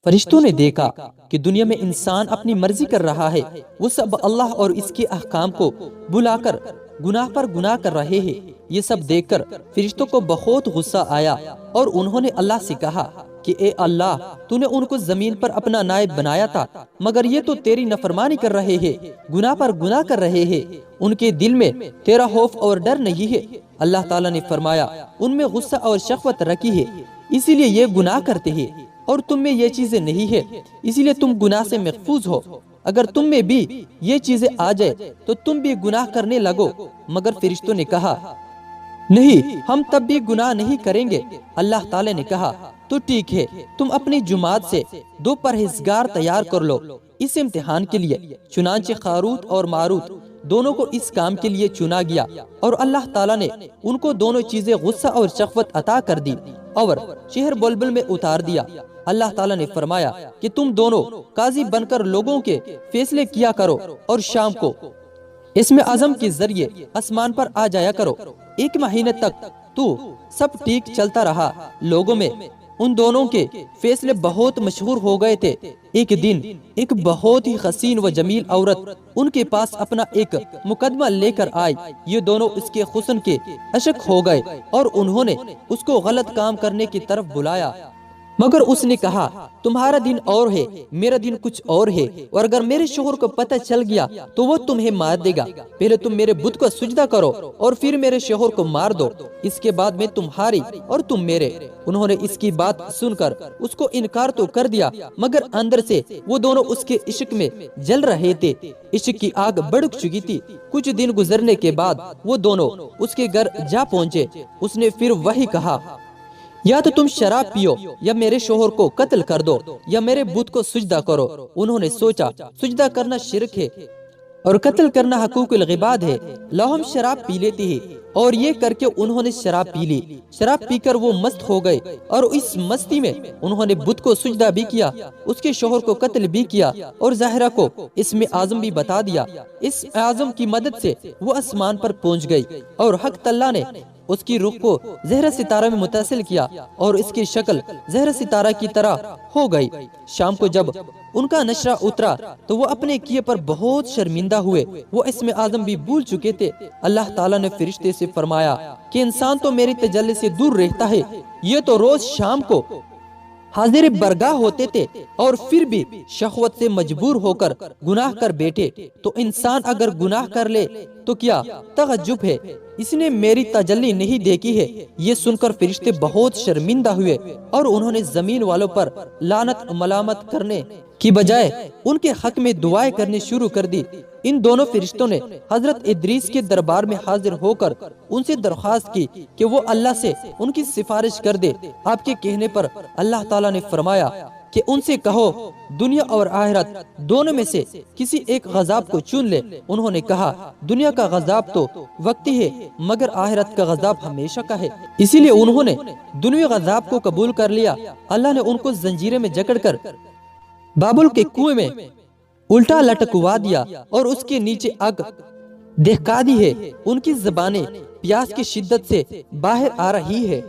فرشتوں نے دیکھا کہ دنیا میں انسان اپنی مرضی کر رہا ہے، وہ سب اللہ اور اس کے احکام کو بلا کر گناہ پر گناہ کر رہے ہیں۔ یہ سب دیکھ کر فرشتوں کو بہت غصہ آیا اور انہوں نے اللہ سے کہا کہ اے اللہ، تو نے ان کو زمین پر اپنا نائب بنایا تھا، مگر یہ تو تیری نافرمانی کر رہے ہیں، گناہ پر گناہ کر رہے ہیں، ان کے دل میں تیرا خوف اور ڈر نہیں ہے۔ اللہ تعالیٰ نے فرمایا، ان میں غصہ اور شہوت رکھی ہے، اسی لیے یہ گناہ کرتے ہیں، اور تم میں یہ چیزیں نہیں ہے، اسی لیے تم گناہ سے محفوظ ہو۔ اگر تم میں بھی یہ چیزیں آ جائے تو تم بھی گناہ کرنے لگو۔ مگر فرشتوں نے کہا، نہیں، ہم تب بھی گناہ نہیں کریں گے۔ اللہ تعالی نے کہا، تو ٹھیک ہے، تم اپنی جماعت سے 2 پرہیزگار تیار کر لو اس امتحان کے لیے۔ چنانچہ ہاروت اور ماروت دونوں کو اس کام کے لیے چنا گیا، اور اللہ تعالیٰ نے ان کو دونوں چیزیں غصہ اور شہوت عطا کر دی اور شہر بلبل میں اتار دیا۔ اللہ تعالیٰ نے فرمایا کہ تم دونوں قاضی بن کر لوگوں کے فیصلے کیا کرو، اور شام کو اسم اعظم کے ذریعے آسمان پر آ جایا کرو۔ 1 مہینے تک تو سب ٹھیک چلتا رہا۔ لوگوں میں ان دونوں کے فیصلے بہت مشہور ہو گئے تھے۔ ایک دن ایک بہت ہی حسین و جمیل عورت ان کے پاس اپنا ایک مقدمہ لے کر آئی۔ یہ دونوں اس کے حسن کے عاشق ہو گئے اور انہوں نے اس کو غلط کام کرنے کی طرف بلایا، مگر اس نے کہا، تمہارا دن اور ہے، میرا دن کچھ اور ہے، اور اگر میرے شوہر کو پتہ چل گیا تو وہ تمہیں مار دے گا۔ پہلے تم میرے بت کو سجدہ کرو اور پھر میرے شوہر کو مار دو، اس کے بعد میں تمہاری اور تم میرے۔ انہوں نے اس کی بات سن کر اس کو انکار تو کر دیا، مگر اندر سے وہ دونوں اس کے عشق میں جل رہے تھے۔ عشق کی آگ بھڑک چکی تھی۔ کچھ دن گزرنے کے بعد وہ دونوں اس کے گھر جا پہنچے۔ اس نے پھر وہی کہا، یا تو تم شراب پیو، یا میرے شوہر کو قتل کر دو، یا میرے بت کو سجدہ کرو۔ انہوں نے سوچا، سجدہ کرنا شرک ہے اور قتل کرنا حقوق العباد ہے، لاؤ ہم شراب پی لیتے ہیں۔ اور یہ کر کے انہوں نے شراب پی لی۔ شراب پی کر وہ مست ہو گئے، اور اس مستی میں انہوں نے بت کو سجدہ بھی کیا، اس کے شوہر کو قتل بھی کیا، اور زہرا کو اسم اعظم بھی بتا دیا۔ اس اعظم کی مدد سے وہ آسمان پر پہنچ گئی، اور حق تعالیٰ نے اس کی روح کو زہرہ ستارہ میں متصل کیا، اور اس کی شکل زہرہ ستارہ کی طرح ہو گئی۔ شام کو جب ان کا نشرہ اترا تو وہ اپنے کیے پر بہت شرمندہ ہوئے۔ وہ اسم اعظم بھی بھول چکے تھے۔ اللہ تعالیٰ نے فرشتے سے فرمایا کہ انسان تو میری تجلی سے دور رہتا ہے، یہ تو روز شام کو حاضر برگاہ ہوتے تھے، اور پھر بھی شہوت سے مجبور ہو کر گناہ کر بیٹھے۔ تو انسان اگر گناہ کر لے تو کیا تعجب ہے، اس نے میری تجلی نہیں دیکھی ہے۔ یہ سن کر فرشتے بہت شرمندہ ہوئے، اور انہوں نے زمین والوں پر لعنت ملامت کرنے کی بجائے ان کے حق میں دعائیں کرنے شروع کر دی۔ ان دونوں فرشتوں نے حضرت ادریس کے دربار میں حاضر ہو کر ان سے درخواست کی کہ وہ اللہ سے ان کی سفارش کر دے۔ آپ کے کہنے پر اللہ تعالیٰ نے فرمایا کہ ان سے کہو، دنیا اور آخرت دونوں میں سے کسی ایک غضب کو چن لے۔ انہوں نے کہا، دنیا کا غضب تو وقتی ہے، مگر آخرت کا غضب ہمیشہ کا ہے۔ اسی لیے انہوں نے دنیا غضب کو قبول کر لیا۔ اللہ نے ان کو زنجیریں میں جکڑ کر بابل کے کنویں میں الٹا لٹکوا دیا، اور اس کے نیچے آگ دہکا دی ہے۔ ان کی زبانیں پیاس کی شدت سے باہر آ رہی ہے۔